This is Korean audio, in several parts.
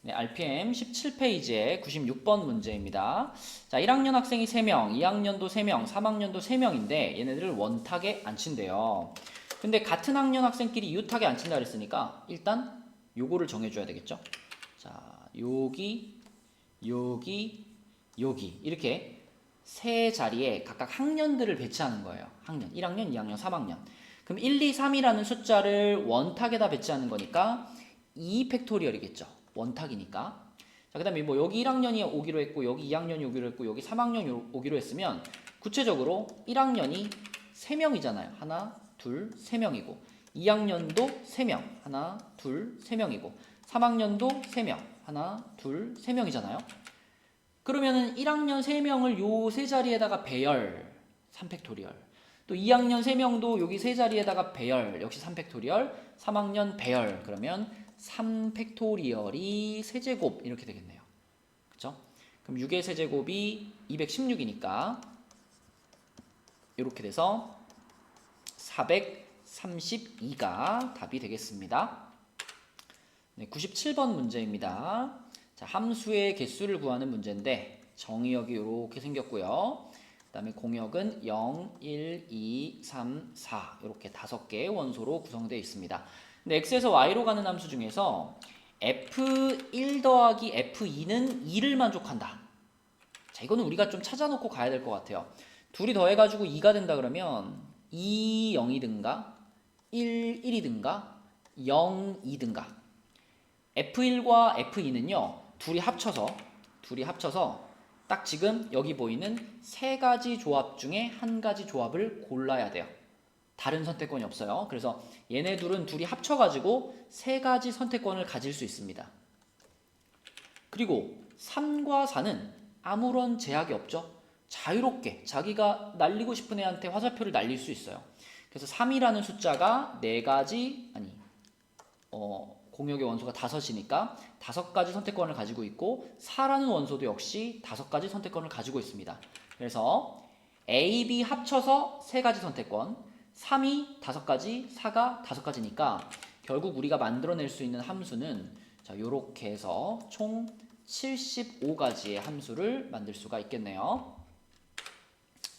네, RPM 17페이지에 96번 문제입니다. 자, 1학년 학생이 3명, 2학년도 3명, 3학년도 3명인데 얘네들을 원탁에 앉힌대요. 근데 같은 학년 학생끼리 이웃탁에 앉힌다 그랬으니까 일단 요거를 정해줘야 되겠죠. 자, 여기, 여기, 여기 이렇게 세 자리에 각각 학년들을 배치하는 거예요. 학년, 1학년, 2학년, 3학년. 그럼 1, 2, 3이라는 숫자를 원탁에다 배치하는 거니까 2팩토리얼이겠죠. 원탁이니까. 자, 그 다음에 뭐 여기 1학년이 오기로 했고 여기 2학년이 오기로 했고 여기 3학년이 오기로 했으면 구체적으로 1학년이 3명이잖아요. 하나, 둘, 3명이고 2학년도 3명. 하나, 둘, 3명이고 3학년도 3명. 하나, 둘, 3명이잖아요. 그러면은 1학년 3명을 요 세 자리에다가 배열 3팩토리얼. 또 2학년 3명도 여기 세 자리에다가 배열 역시 3팩토리얼. 3학년 배열 그러면 3팩토리얼이 세제곱 이렇게 되겠네요. 그쵸? 그럼 6의 세제곱이 216이니까 이렇게 돼서 432가 답이 되겠습니다. 네, 97번 문제입니다. 자, 함수의 개수를 구하는 문제인데 정의역이 이렇게 생겼고요. 그 다음에 공역은 0, 1, 2, 3, 4 이렇게 5개의 원소로 구성되어 있습니다. 근데 x에서 y로 가는 함수 중에서 f1 더하기 f2는 2를 만족한다. 자, 이거는 우리가 좀 찾아놓고 가야 될 것 같아요. 둘이 더해가지고 2가 된다 그러면 2, 0이든가 1, 1이든가 0, 2든가 F1과 F2는요 둘이 합쳐서 딱 지금 여기 보이는 세 가지 조합 중에 한 가지 조합을 골라야 돼요. 다른 선택권이 없어요. 그래서 얘네 둘이 합쳐가지고 세 가지 선택권을 가질 수 있습니다. 그리고 3과 4는 아무런 제약이 없죠. 자유롭게 자기가 날리고 싶은 애한테 화살표를 날릴 수 있어요. 그래서 3이라는 숫자가 네 가지 공역의 원소가 5이니까 5가지 선택권을 가지고 있고 4라는 원소도 역시 5가지 선택권을 가지고 있습니다. 그래서 A, B 합쳐서 3가지 선택권, 3이 5가지, 4가 5가지니까 결국 우리가 만들어낼 수 있는 함수는 자, 요렇게 해서 총 75가지의 함수를 만들 수가 있겠네요.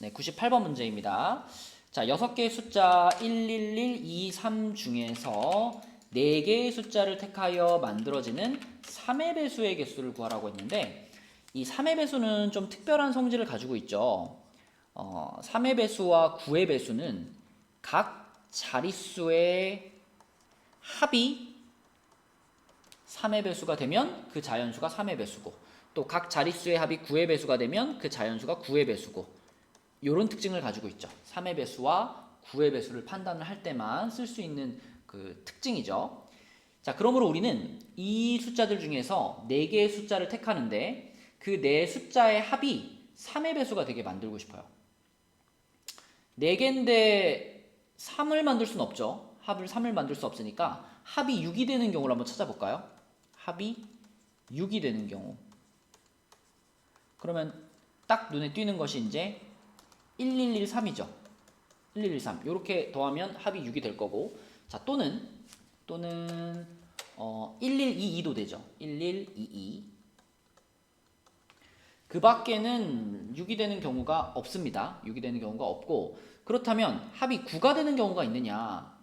네, 98번 문제입니다. 자, 6개의 숫자 111, 2, 3 중에서 4개의 숫자를 택하여 만들어지는 3의 배수의 개수를 구하라고 했는데 이 3의 배수는 좀 특별한 성질을 가지고 있죠. 3의 배수와 9의 배수는 각 자릿수의 합이 3의 배수가 되면 그 자연수가 3의 배수고 또 각 자릿수의 합이 9의 배수가 되면 그 자연수가 9의 배수고 이런 특징을 가지고 있죠. 3의 배수와 9의 배수를 판단을 할 때만 쓸 수 있는 그 특징이죠. 자, 그러므로 우리는 이 숫자들 중에서 4개의 숫자를 택하는데 그 4숫자의 합이 3의 배수가 되게 만들고 싶어요. 4개인데 3을 만들 수는 없죠. 합을 3을 만들 수 없으니까 합이 6이 되는 경우를 한번 찾아볼까요? 합이 6이 되는 경우. 그러면 딱 눈에 띄는 것이 이제 1113이죠. 1113. 이렇게 더하면 합이 6이 될 거고. 자, 또는 1122도 되죠. 1122. 그 밖에는 6이 되는 경우가 없습니다. 6이 되는 경우가 없고 그렇다면 합이 9가 되는 경우가 있느냐?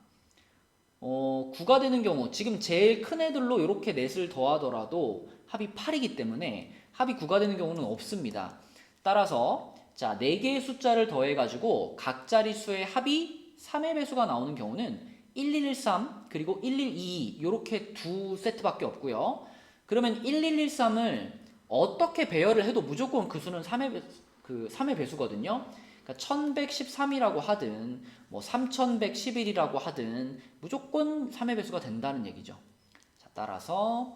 9가 되는 경우 지금 제일 큰 애들로 이렇게 넷을 더하더라도 합이 8이기 때문에 합이 9가 되는 경우는 없습니다. 따라서 자, 4개의 숫자를 더해가지고 각 자릿수의 합이 3의 배수가 나오는 경우는 1113 그리고 1122 이렇게 두 세트밖에 없고요. 그러면 1113을 어떻게 배열을 해도 무조건 그 수는 3의 배수거든요. 그러니까 1113이라고 하든 뭐 3111이라고 하든 무조건 3의 배수가 된다는 얘기죠. 자, 따라서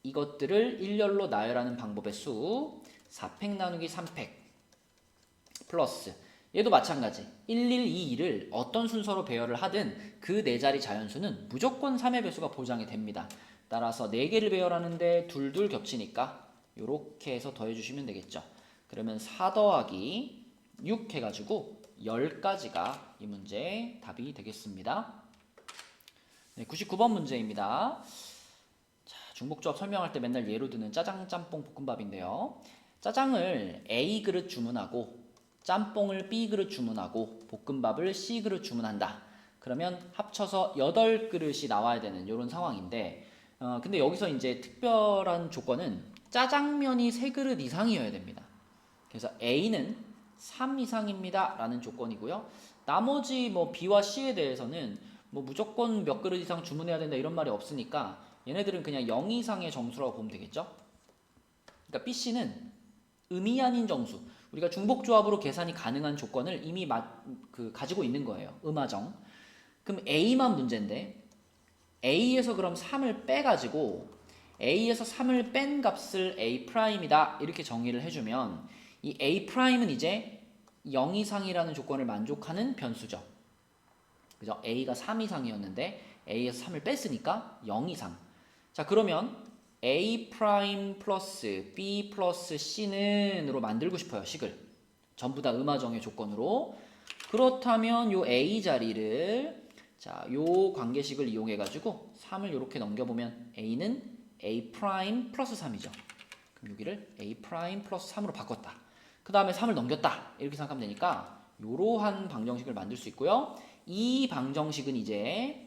이것들을 일렬로 나열하는 방법의 수 4팩 나누기 3팩 플러스 얘도 마찬가지 1122를 어떤 순서로 배열을 하든 그 네 자리 자연수는 무조건 3의 배수가 보장이 됩니다. 따라서 4개를 배열하는데 둘둘 겹치니까 이렇게 해서 더해주시면 되겠죠. 그러면 4 더하기 6 해가지고 10가지가 이 문제의 답이 되겠습니다. 네, 99번 문제입니다. 자, 중복조합 설명할 때 맨날 예로 드는 짜장, 짬뽕, 볶음밥인데요. 짜장을 A 그릇 주문하고 짬뽕을 B 그릇 주문하고 볶음밥을 C 그릇 주문한다. 그러면 합쳐서 8그릇이 나와야 되는 이런 상황인데 근데 여기서 이제 특별한 조건은 짜장면이 3그릇 이상이어야 됩니다. 그래서 A는 3 이상입니다 라는 조건이고요. 나머지 뭐 B와 C에 대해서는 뭐 무조건 몇 그릇 이상 주문해야 된다 이런 말이 없으니까 얘네들은 그냥 0 이상의 정수라고 보면 되겠죠. 그러니까 B, C는 음이 아닌 정수, 우리가 중복조합으로 계산이 가능한 조건을 이미 가지고 있는 거예요. 음하정. 그럼 A만 문제인데 A에서 그럼 3을 빼가지고 A에서 3을 뺀 값을 A'이다 이렇게 정의를 해주면 이 A'은 이제 0 이상이라는 조건을 만족하는 변수죠. 그죠? A가 3 이상이었는데 A에서 3을 뺐으니까 0 이상. 자, 그러면 A' 플러스 B 플러스 C는으로 만들고 싶어요. 식을. 전부 다 음하정의 조건으로. 그렇다면 요 A 자리를 자, 요 관계식을 이용해 가지고 3을 이렇게 넘겨보면 A는 A' 플러스 3이죠. 그럼 여기를 A' 플러스 3으로 바꿨다. 그 다음에 3을 넘겼다. 이렇게 생각하면 되니까 이러한 방정식을 만들 수 있고요. 이 방정식은 이제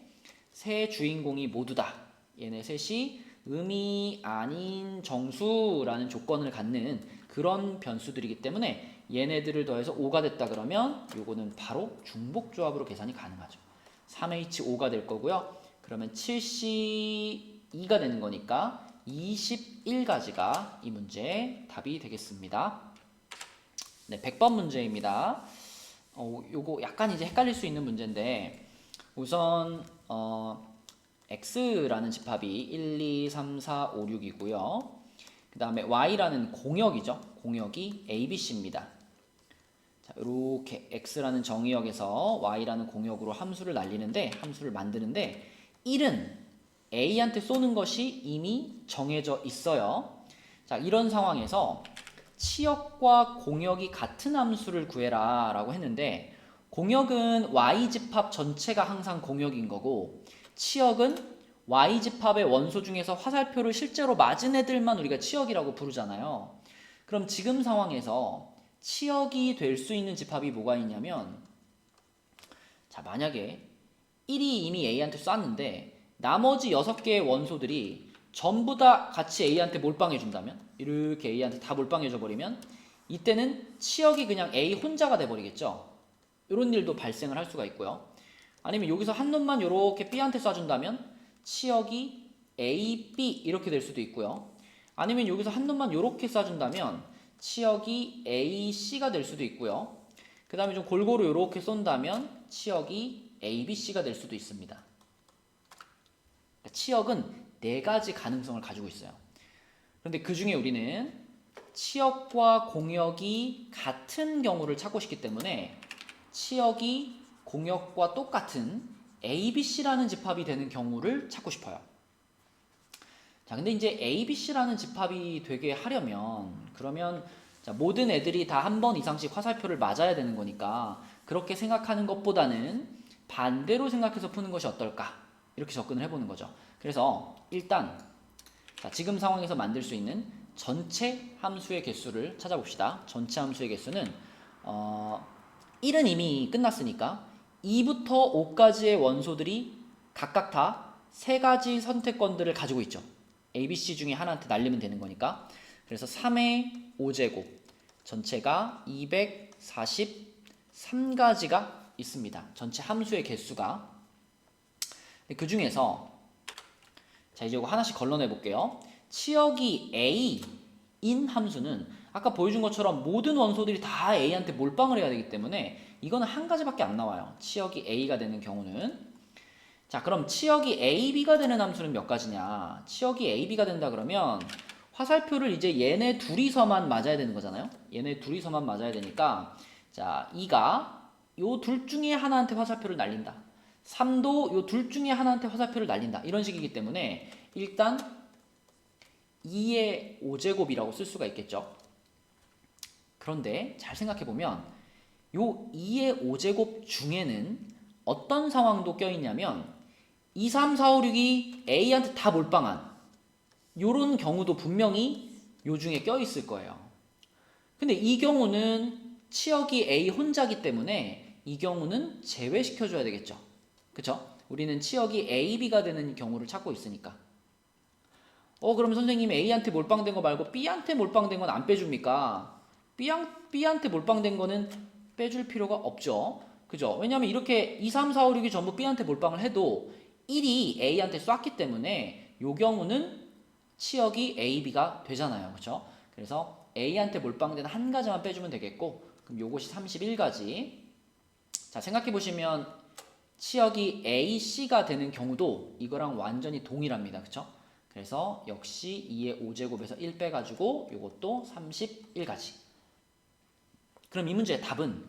세 주인공이 모두다. 얘네 셋이 음이 아닌 정수라는 조건을 갖는 그런 변수들이기 때문에 얘네들을 더해서 5가 됐다 그러면 요거는 바로 중복조합으로 계산이 가능하죠. 3H5가 될 거고요. 그러면 7C2가 되는 거니까 21가지가 이 문제의 답이 되겠습니다. 네, 100번 문제입니다. 요거 약간 이제 헷갈릴 수 있는 문제인데 우선 X라는 집합이 1, 2, 3, 4, 5, 6이고요. 그 다음에 Y라는 공역이죠. 공역이 ABC입니다. 자, 이렇게 X라는 정의역에서 Y라는 공역으로 함수를 만드는데 1은 A한테 쏘는 것이 이미 정해져 있어요. 자, 이런 상황에서 치역과 공역이 같은 함수를 구해라 라고 했는데 공역은 Y집합 전체가 항상 공역인 거고 치역은 Y집합의 원소 중에서 화살표를 실제로 맞은 애들만 우리가 치역이라고 부르잖아요. 그럼 지금 상황에서 치역이 될 수 있는 집합이 뭐가 있냐면 자, 만약에 1이 이미 A한테 쐈는데 나머지 6개의 원소들이 전부 다 같이 A한테 몰빵해 준다면 이렇게 A한테 다 몰빵해 줘 버리면 이때는 치역이 그냥 A 혼자가 돼 버리겠죠. 이런 일도 발생을 할 수가 있고요. 아니면 여기서 한 놈만 이렇게 B한테 쏴준다면 치역이 A, B 이렇게 될 수도 있고요. 아니면 여기서 한 놈만 이렇게 쏴준다면 치역이 A, C가 될 수도 있고요. 그 다음에 좀 골고루 이렇게 쏜다면 치역이 A, B, C가 될 수도 있습니다. 치역은 4가지 가능성을 가지고 있어요. 그런데 그 중에 우리는 치역과 공역이 같은 경우를 찾고 싶기 때문에 치역이 공역과 똑같은 ABC라는 집합이 되는 경우를 찾고 싶어요. 자, 근데 이제 ABC라는 집합이 되게 하려면 그러면 자, 모든 애들이 다 한 번 이상씩 화살표를 맞아야 되는 거니까 그렇게 생각하는 것보다는 반대로 생각해서 푸는 것이 어떨까? 이렇게 접근을 해보는 거죠. 그래서 일단 자, 지금 상황에서 만들 수 있는 전체 함수의 개수를 찾아봅시다. 전체 함수의 개수는 1은 이미 끝났으니까 2부터 5까지의 원소들이 각각 다 3가지 선택권들을 가지고 있죠. A, B, C 중에 하나한테 날리면 되는 거니까. 그래서 3의 5제곱 전체가 243가지가 있습니다. 전체 함수의 개수가. 그 중에서 자, 이제 이거 하나씩 걸러내 볼게요. 치역이 A인 함수는 아까 보여준 것처럼 모든 원소들이 다 A한테 몰빵을 해야 되기 때문에 이거는 한 가지밖에 안 나와요. 치역이 A가 되는 경우는. 자, 그럼 치역이 AB가 되는 함수는 몇 가지냐? 치역이 AB가 된다 그러면 화살표를 이제 얘네 둘이서만 맞아야 되는 거잖아요. 얘네 둘이서만 맞아야 되니까 자, 2가 요 둘 중에 하나한테 화살표를 날린다. 3도 요 둘 중에 하나한테 화살표를 날린다. 이런 식이기 때문에 일단 2의 5제곱이라고 쓸 수가 있겠죠. 그런데 잘 생각해보면 요 2의 5제곱 중에는 어떤 상황도 껴있냐면 2, 3, 4, 5, 6이 A한테 다 몰빵한 요런 경우도 분명히 요 중에 껴 있을 거예요. 근데 이 경우는 치역이 A 혼자기 때문에 이 경우는 제외시켜 줘야 되겠죠. 그쵸? 우리는 치역이 A, B가 되는 경우를 찾고 있으니까. 그럼 선생님 A한테 몰빵된 거 말고 B한테 몰빵된 건 안 빼줍니까? B한테 몰빵된 거는 빼줄 필요가 없죠. 그죠? 왜냐면 이렇게 2, 3, 4, 5, 6이 전부 B한테 몰빵을 해도 1이 A한테 쐈기 때문에 요 경우는 치역이 A, B가 되잖아요. 그죠? 그래서 A한테 몰빵된 한 가지만 빼주면 되겠고, 그럼 요것이 31가지. 자, 생각해보시면 치역이 A, C가 되는 경우도 이거랑 완전히 동일합니다. 그쵸? 그래서 역시 2의 5제곱에서 1 빼가지고 요것도 31가지. 그럼 이 문제의 답은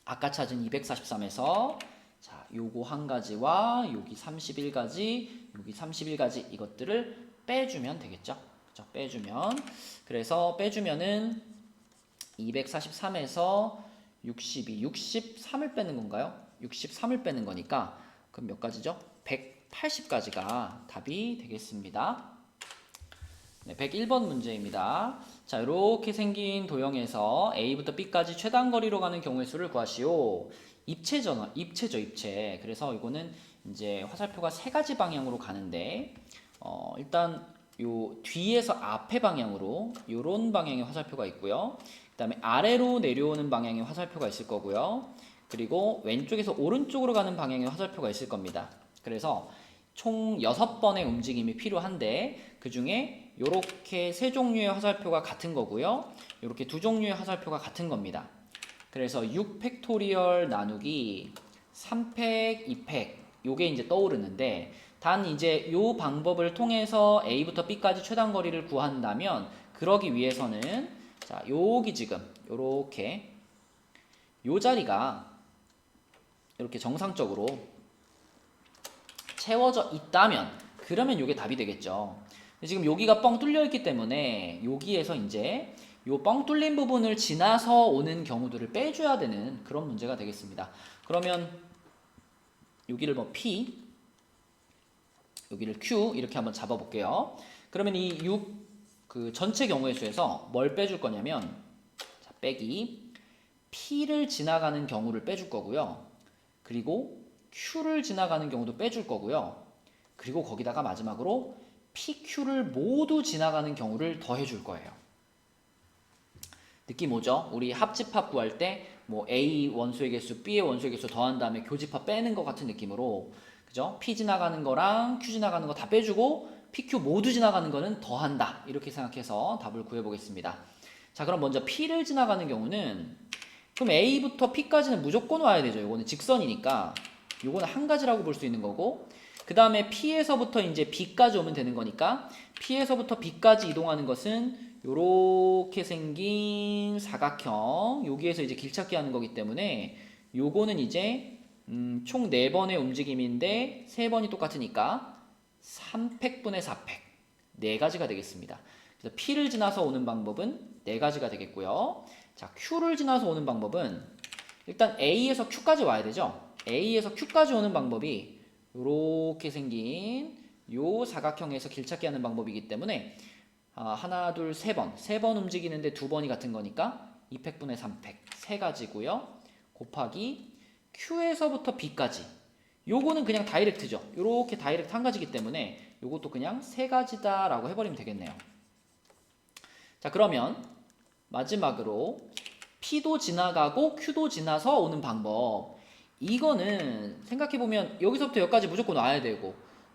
아까 찾은 243에서 자, 요거 한 가지와 여기 31가지, 여기 31가지 이것들을 빼주면 되겠죠? 그죠? 빼주면. 그래서 빼주면은 243에서 63을 빼는 건가요? 63을 빼는 거니까 그럼 몇 가지죠? 180가지가 답이 되겠습니다. 네, 101번 문제입니다. 자, 이렇게 생긴 도형에서 A부터 B까지 최단 거리로 가는 경우의 수를 구하시오. 입체죠, 입체. 그래서 이거는 이제 화살표가 세 가지 방향으로 가는데, 일단 요 뒤에서 앞에 방향으로 요런 방향의 화살표가 있고요. 그다음에 아래로 내려오는 방향의 화살표가 있을 거고요. 그리고 왼쪽에서 오른쪽으로 가는 방향의 화살표가 있을 겁니다. 그래서 총 6번의 움직임이 필요한데 그 중에 이렇게 세 종류의 화살표가 같은 거고요. 이렇게 두 종류의 화살표가 같은 겁니다. 그래서 6팩토리얼 나누기 3팩, 2팩 요게 이제 떠오르는데 단 이제 요 방법을 통해서 A부터 B까지 최단 거리를 구한다면 그러기 위해서는 자, 여기 지금 요렇게 요 자리가 이렇게 정상적으로 채워져 있다면 그러면 요게 답이 되겠죠. 지금 여기가 뻥 뚫려 있기 때문에 여기에서 이제 요 뻥 뚫린 부분을 지나서 오는 경우들을 빼줘야 되는 그런 문제가 되겠습니다. 그러면 여기를 뭐 P, 여기를 Q 이렇게 한번 잡아볼게요. 그러면 이 6 그 전체 경우의 수에서 뭘 빼줄 거냐면 자, 빼기 P를 지나가는 경우를 빼줄 거고요. 그리고 Q를 지나가는 경우도 빼줄 거고요. 그리고 거기다가 마지막으로 PQ를 모두 지나가는 경우를 더해줄 거예요. 느낌 오죠? 우리 합집합 구할 때 뭐 A 원소의 개수, B의 원소의 개수 더한 다음에 교집합 빼는 것 같은 느낌으로 그죠? P 지나가는 거랑 Q 지나가는 거 다 빼주고 PQ 모두 지나가는 거는 더한다. 이렇게 생각해서 답을 구해보겠습니다. 자, 그럼 먼저 P를 지나가는 경우는 그럼 A부터 P까지는 무조건 와야 되죠. 이거는 직선이니까 이거는 한 가지라고 볼 수 있는 거고 그 다음에 P에서부터 이제 B까지 오면 되는 거니까 P에서부터 B까지 이동하는 것은 요렇게 생긴 사각형 여기에서 이제 길찾기 하는 거기 때문에 요거는 이제 총 4번의 움직임인데 3번이 똑같으니까 3팩분의 4팩 4가지가 되겠습니다. 그래서 P를 지나서 오는 방법은 4가지가 되겠고요. 자, Q를 지나서 오는 방법은 일단 A에서 Q까지 와야 되죠. A에서 Q까지 오는 방법이 요렇게 생긴 요 사각형에서 길찾기 하는 방법이기 때문에 하나, 둘, 세 번 움직이는데 2번이 같은 거니까 2팩분의 3팩 3가지고요. 곱하기 Q에서부터 B까지 요거는 그냥 다이렉트죠. 요렇게 다이렉트 한 가지이기 때문에 요것도 그냥 3가지다 라고 해버리면 되겠네요. 자, 그러면 마지막으로 P도 지나가고 Q도 지나서 오는 방법 이거는 생각해보면 여기서부터 여기까지 무조건 와야 되고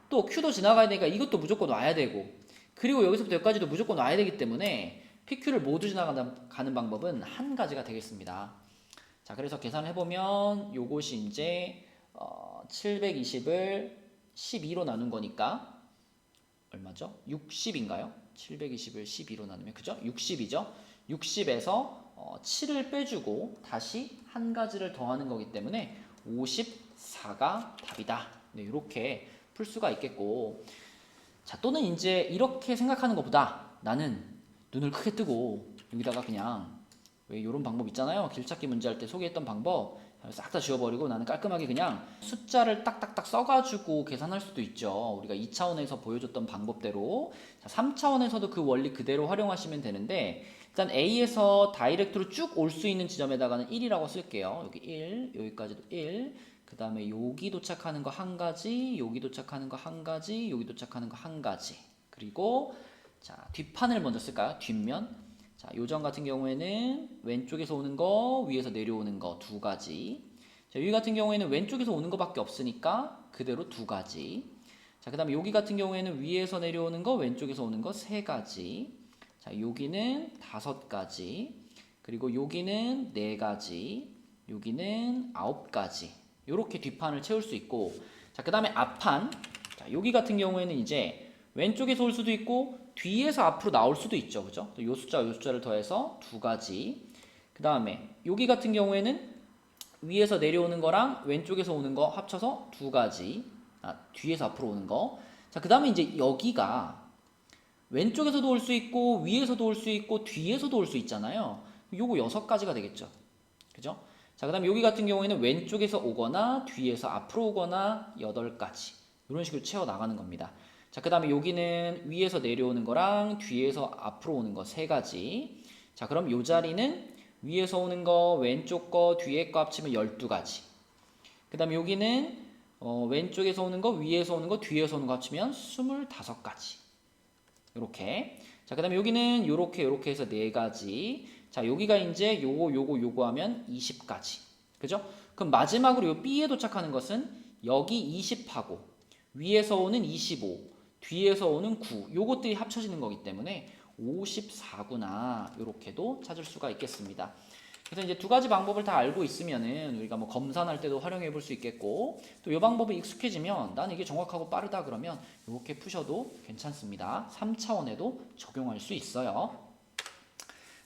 또 Q도 지나가야 되니까 이것도 무조건 와야 되고 그리고 여기서부터 여기까지도 무조건 와야 되기 때문에 PQ를 모두 지나가는 방법은 한 가지가 되겠습니다. 자, 그래서 계산을 해보면 요것이 이제 720을 12로 나눈 거니까 얼마죠? 60인가요? 720을 12로 나누면 그죠? 60이죠? 60에서 7을 빼주고 다시 한 가지를 더하는 거기 때문에 54가 답이다. 네, 이렇게 풀 수가 있겠고 자, 또는 이제 이렇게 생각하는 것보다 나는 눈을 크게 뜨고 여기다가 그냥 왜 이런 방법 있잖아요. 길찾기 문제 할 때 소개했던 방법 싹 다 지워버리고 나는 깔끔하게 그냥 숫자를 딱딱딱 써가지고 계산할 수도 있죠. 우리가 2차원에서 보여줬던 방법대로. 자, 3차원에서도 그 원리 그대로 활용하시면 되는데, 일단 A에서 다이렉트로 쭉 올 수 있는 지점에다가는 1이라고 쓸게요. 여기 1, 여기까지도 1. 그 다음에 여기 도착하는 거 한 가지, 여기 도착하는 거 한 가지, 여기 도착하는 거 한 가지. 그리고 자, 뒷판을 먼저 쓸까요? 뒷면. 자, 요점 같은 경우에는 왼쪽에서 오는 거, 위에서 내려오는 거 두 가지. 자, 여기 같은 경우에는 왼쪽에서 오는 거밖에 없으니까 그대로 두 가지. 자, 그 다음에 여기 같은 경우에는 위에서 내려오는 거, 왼쪽에서 오는 거 세 가지. 자, 여기는 다섯 가지. 그리고 여기는 네 가지. 여기는 아홉 가지. 요렇게 뒷판을 채울 수 있고, 자, 그 다음에 앞판. 자, 여기 같은 경우에는 이제 왼쪽에서 올 수도 있고 뒤에서 앞으로 나올 수도 있죠. 그죠? 요 숫자와 요 숫자를 더해서 두 가지. 그 다음에 여기 같은 경우에는 위에서 내려오는 거랑 왼쪽에서 오는 거 합쳐서 두 가지. 뒤에서 앞으로 오는 거. 자, 그 다음에 이제 여기가 왼쪽에서도 올 수 있고 위에서도 올 수 있고 뒤에서도 올 수 있잖아요. 요거 여섯 가지가 되겠죠. 그죠? 자, 그 다음에 여기 같은 경우에는 왼쪽에서 오거나 뒤에서 앞으로 오거나 여덟 가지. 이런 식으로 채워 나가는 겁니다. 자, 그 다음에 여기는 위에서 내려오는 거랑 뒤에서 앞으로 오는 거 세 가지. 자, 그럼 요 자리는 위에서 오는 거, 왼쪽 거, 뒤에 거 합치면 12가지. 그 다음에 여기는 왼쪽에서 오는 거, 위에서 오는 거, 뒤에서 오는 거 합치면 25가지. 요렇게. 자, 그 다음에 여기는 요렇게 해서 4가지. 자, 여기가 이제 요거 하면 20가지. 그죠? 그럼 마지막으로 요 B에 도착하는 것은 여기 20하고 위에서 오는 25, 뒤에서 오는 9, 요것들이 합쳐지는 거기 때문에 54구나. 요렇게도 찾을 수가 있겠습니다. 그래서 이제 두 가지 방법을 다 알고 있으면은 우리가 뭐 검산할 때도 활용해 볼 수 있겠고, 또 이 방법이 익숙해지면 나는 이게 정확하고 빠르다 그러면 이렇게 푸셔도 괜찮습니다. 3차원에도 적용할 수 있어요.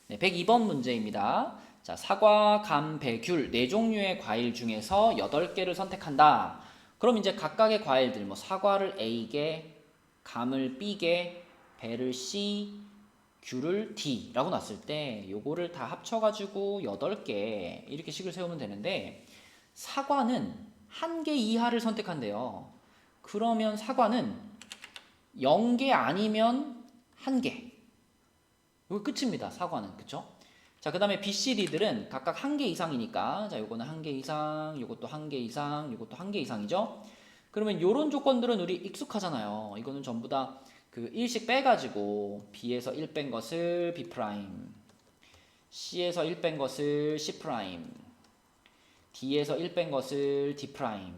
네, 102번 문제입니다. 자, 사과, 감, 배, 귤 4종류의 과일 중에서 8개를 선택한다. 그럼 이제 각각의 과일들, 뭐 사과를 A개, 감을 B개, 배를 C, 귤을 D라고 놨을 때 요거를 다 합쳐가지고 8개 이렇게 식을 세우면 되는데, 사과는 1개 이하를 선택한대요. 그러면 사과는 0개 아니면 1개. 이거 끝입니다. 사과는. 그쵸? 자, 그 다음에 B, C, D들은 각각 1개 이상이니까, 자, 요거는 1개 이상, 요것도 1개 이상, 요것도 1개 이상이죠? 그러면 요런 조건들은 우리 익숙하잖아요. 이거는 전부 다 그 1씩 빼가지고 B에서 1 뺀 것을 B', C에서 1 뺀 것을 C', D에서 1 뺀 것을 D',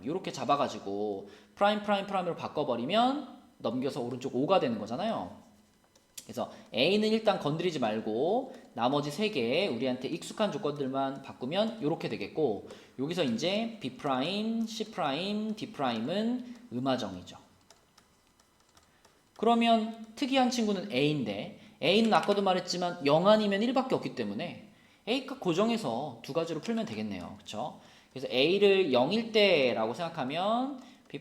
요렇게 잡아가지고 프라임으로 바꿔버리면 넘겨서 오른쪽 5가 되는 거잖아요. 그래서 A는 일단 건드리지 말고 나머지 3개 우리한테 익숙한 조건들만 바꾸면 이렇게 되겠고, 여기서 이제 B', C', D'은 음하정이죠. 그러면 특이한 친구는 A인데, A는 아까도 말했지만 0 아니면 1밖에 없기 때문에 A값 고정해서 두 가지로 풀면 되겠네요. 그쵸? 그래서 A를 0일 때라고 생각하면 B',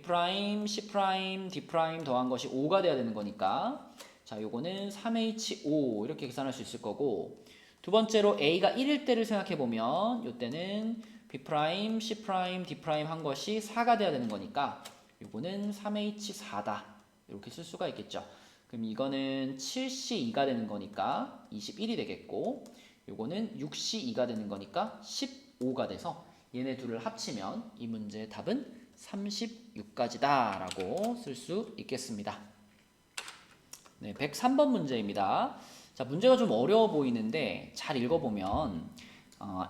C', D' 더한 것이 5가 돼야 되는 거니까, 자, 요거는 3H5 이렇게 계산할 수 있을 거고, 두 번째로 A가 1일 때를 생각해 보면 요때는 B', C', D' 한 것이 4가 돼야 되는 거니까 요거는 3H4다. 이렇게 쓸 수가 있겠죠. 그럼 이거는 7C2가 되는 거니까 21이 되겠고, 요거는 6C2가 되는 거니까 15가 돼서 얘네 둘을 합치면 이 문제의 답은 36가지다 라고 쓸 수 있겠습니다. 네, 103번 문제입니다. 자, 문제가 좀 어려워 보이는데 잘 읽어보면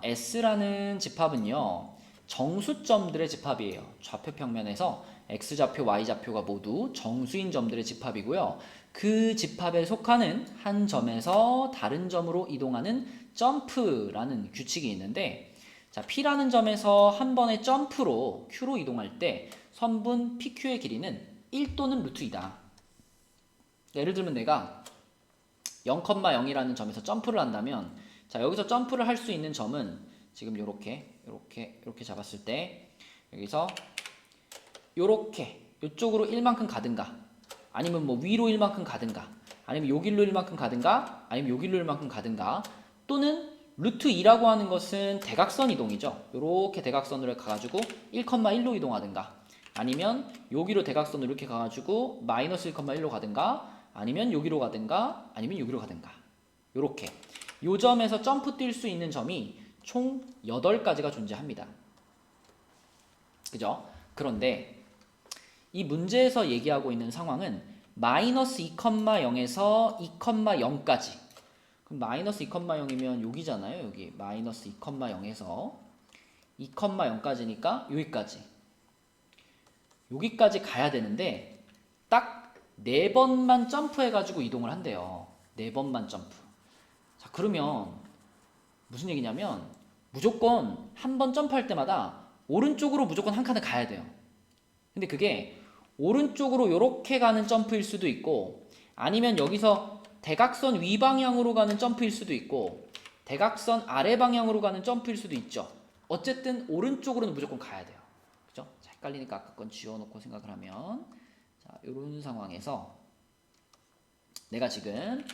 S라는 집합은요, 정수점들의 집합이에요. 좌표 평면에서 X좌표, Y좌표가 모두 정수인 점들의 집합이고요. 그 집합에 속하는 한 점에서 다른 점으로 이동하는 점프라는 규칙이 있는데, 자, P라는 점에서 한 번의 점프로 Q로 이동할 때 선분 PQ의 길이는 1 또는 루트 2다. 예를 들면 내가 0,0이라는 점에서 점프를 한다면, 자, 여기서 점프를 할 수 있는 점은 지금 이렇게 잡았을 때 여기서 요렇게 요쪽으로 1만큼 가든가, 아니면 뭐 위로 1만큼 가든가, 아니면 요 길로 1만큼 가든가, 아니면 요 길로 1만큼 가든가, 또는 루트 2라고 하는 것은 대각선 이동이죠. 이렇게 대각선으로 가가지고 1,1로 이동하든가, 아니면 여기로 대각선으로 이렇게 가가지고 마이너스 1,1로 가든가, 아니면 여기로 가든가, 아니면 여기로 가든가. 요렇게 요 점에서 점프 뛸 수 있는 점이 총 8가지가 존재합니다. 그죠? 그런데 이 문제에서 얘기하고 있는 상황은 마이너스 2,0에서 2,0까지. 그럼 마이너스 2,0이면 여기잖아요. 여기 마이너스 2,0에서 2,0까지니까 여기까지. 여기까지 가야 되는데 딱 4번만 점프해가지고 이동을 한대요. 4번만 점프. 자, 그러면 무슨 얘기냐면 무조건 한 번 점프할 때마다 오른쪽으로 무조건 한 칸을 가야 돼요. 근데 그게 오른쪽으로 이렇게 가는 점프일 수도 있고, 아니면 여기서 대각선 위 방향으로 가는 점프일 수도 있고, 대각선 아래 방향으로 가는 점프일 수도 있죠. 어쨌든 오른쪽으로는 무조건 가야 돼요. 그죠? 자, 헷갈리니까 아까 건 지워놓고 생각을 하면, 자, 이런 상황에서 내가 지금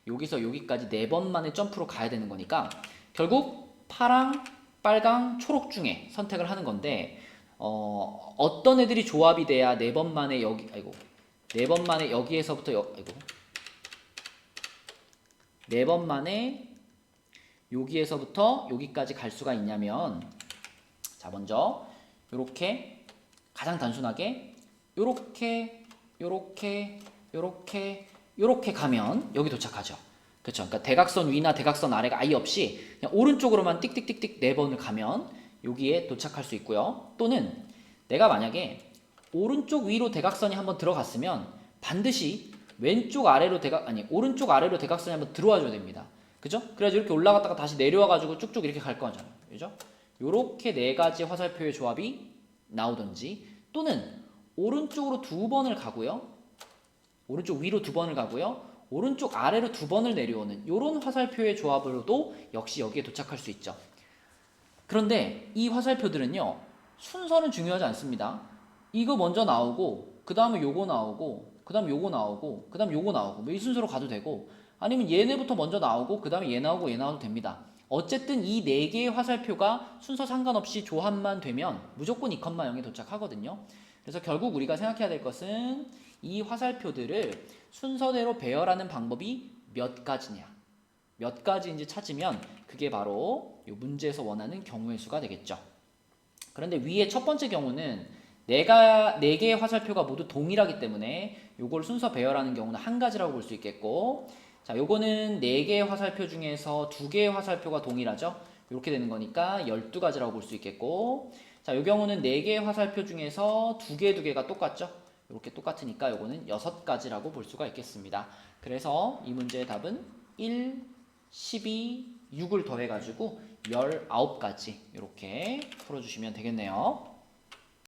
여기서 여기까지 4번만의 점프로 가야 되는 거니까 결국 파랑, 빨강, 초록 중에 선택을 하는 건데, 어떤 애들이 조합이 돼야 4번만에 여기, 아이고, 4번만에 여기에서부터 아이고, 4번만에 여기에서부터 여기까지 갈 수가 있냐면, 자, 먼저 요렇게 가장 단순하게 요렇게 요렇게 요렇게 요렇게 가면 여기 도착하죠. 그렇죠? 그러니까 대각선 위나 대각선 아래가 아예 없이 그냥 오른쪽으로만 띡띡띡띡 4번을 가면 여기에 도착할 수 있고요. 또는 내가 만약에 오른쪽 위로 대각선이 한번 들어갔으면 반드시 왼쪽 아래로 오른쪽 아래로 대각선이 한번 들어와 줘야 됩니다. 그죠? 그래야지 이렇게 올라갔다가 다시 내려와 가지고 쭉쭉 이렇게 갈 거잖아요. 그죠? 요렇게 4가지 화살표의 조합이 나오든지, 또는 오른쪽으로 2번을 가고요. 오른쪽 위로 2번을 가고요. 오른쪽 아래로 2번을 내려오는 이런 화살표의 조합으로도 역시 여기에 도착할 수 있죠. 그런데 이 화살표들은요, 순서는 중요하지 않습니다. 이거 먼저 나오고 그 다음에 요거 나오고 그 다음 요거 나오고 그 다음 요거 나오고 뭐 이 순서로 가도 되고, 아니면 얘네부터 먼저 나오고 그 다음에 얘 나오고 얘 나와도 됩니다. 어쨌든 이 4개의 화살표가 순서 상관없이 조합만 되면 무조건 2,0에 도착하거든요. 그래서 결국 우리가 생각해야 될 것은 이 화살표들을 순서대로 배열하는 방법이 몇 가지냐, 몇 가지인지 찾으면 그게 바로 이 문제에서 원하는 경우의 수가 되겠죠. 그런데 위에 첫 번째 경우는 내가 4개의 화살표가 모두 동일하기 때문에 이걸 순서 배열하는 경우는 한 가지라고 볼 수 있겠고, 자, 요거는 4개의 화살표 중에서 2개의 화살표가 동일하죠. 이렇게 되는 거니까 12가지라고 볼 수 있겠고, 자, 요 경우는 4개의 화살표 중에서 2개가 똑같죠. 이렇게 똑같으니까 요거는 6가지라고 볼 수가 있겠습니다. 그래서 이 문제의 답은 1, 12, 6을 더해가지고 19가지 이렇게 풀어주시면 되겠네요.